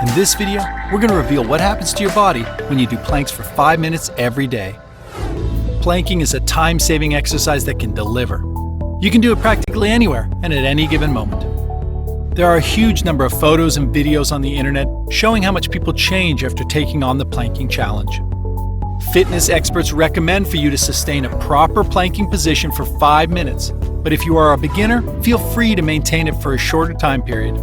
In this video, we're going to reveal what happens to your body when you do planks for 5 minutes every day. Planking is a time-saving exercise that can deliver. You can do it practically anywhere and at any given moment. There are a huge number of photos and videos on the internet showing how much people change after taking on the planking challenge. Fitness experts recommend for you to sustain a proper planking position for 5 minutes, but if you are a beginner, feel free to maintain it for a shorter time period.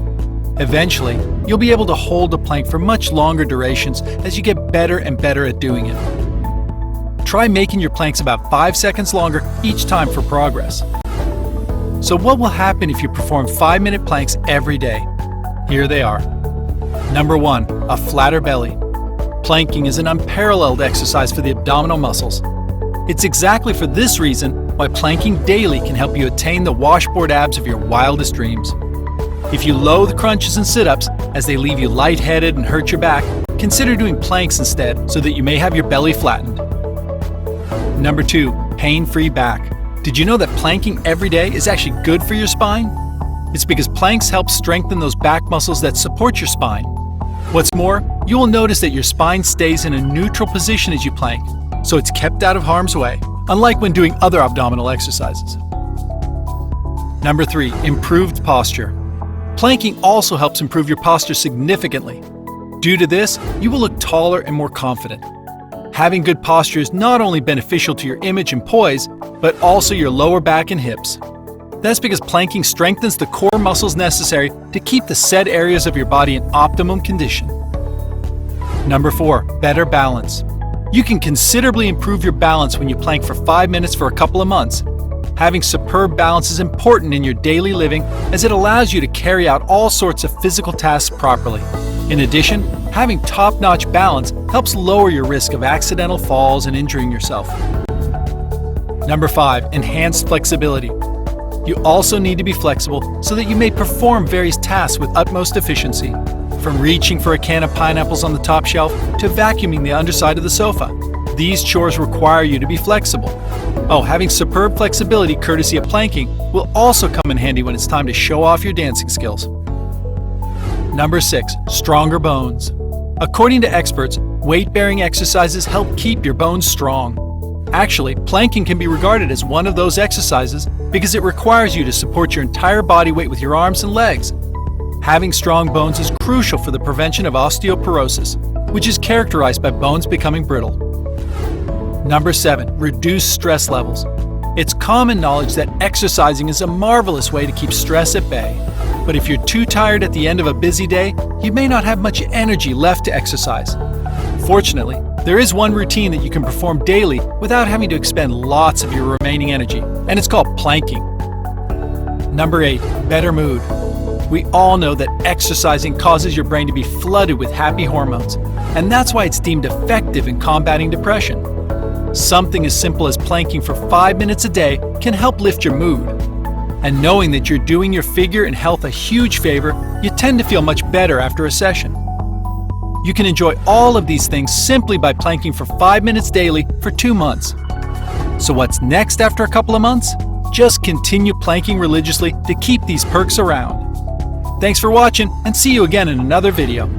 Eventually, you'll be able to hold a plank for much longer durations as you get better and better at doing it. Try making your planks about 5 seconds longer each time for progress. So what will happen if you perform 5-minute planks every day? Here they are. Number 1, a flatter belly. Planking is an unparalleled exercise for the abdominal muscles. It's exactly for this reason why planking daily can help you attain the washboard abs of your wildest dreams. If you loathe crunches and sit-ups as they leave you lightheaded and hurt your back, consider doing planks instead so that you may have your belly flattened. Number 2, pain-free back. Did you know that planking every day is actually good for your spine? It's because planks help strengthen those back muscles that support your spine. What's more, you will notice that your spine stays in a neutral position as you plank, so it's kept out of harm's way, unlike when doing other abdominal exercises. Number 3, improved posture. Planking also helps improve your posture significantly. Due to this, you will look taller and more confident. Having good posture is not only beneficial to your image and poise, but also your lower back and hips. That's because planking strengthens the core muscles necessary to keep the said areas of your body in optimum condition. Number 4, better balance. You can considerably improve your balance when you plank for 5 minutes for a couple of months. Having superb balance is important in your daily living as it allows you to carry out all sorts of physical tasks properly. In addition, having top-notch balance helps lower your risk of accidental falls and injuring yourself. Number 5, enhanced flexibility. You also need to be flexible so that you may perform various tasks with utmost efficiency, from reaching for a can of pineapples on the top shelf to vacuuming the underside of the sofa. These chores require you to be flexible. Oh, having superb flexibility courtesy of planking will also come in handy when it's time to show off your dancing skills. Number 6, stronger bones. According to experts, weight-bearing exercises help keep your bones strong. Actually, planking can be regarded as one of those exercises because it requires you to support your entire body weight with your arms and legs. Having strong bones is crucial for the prevention of osteoporosis, which is characterized by bones becoming brittle. Number 7, reduce stress levels. It's common knowledge that exercising is a marvelous way to keep stress at bay. But if you're too tired at the end of a busy day, you may not have much energy left to exercise. Fortunately, there is one routine that you can perform daily without having to expend lots of your remaining energy, and it's called planking. Number 8, better mood. We all know that exercising causes your brain to be flooded with happy hormones, and that's why it's deemed effective in combating depression. Something as simple as planking for 5 minutes a day can help lift your mood. And knowing that you're doing your figure and health a huge favor, you tend to feel much better after a session. You can enjoy all of these things simply by planking for 5 minutes daily for 2 months. So what's next after a couple of months? Just continue planking religiously to keep these perks around. Thanks for watching, and see you again in another video.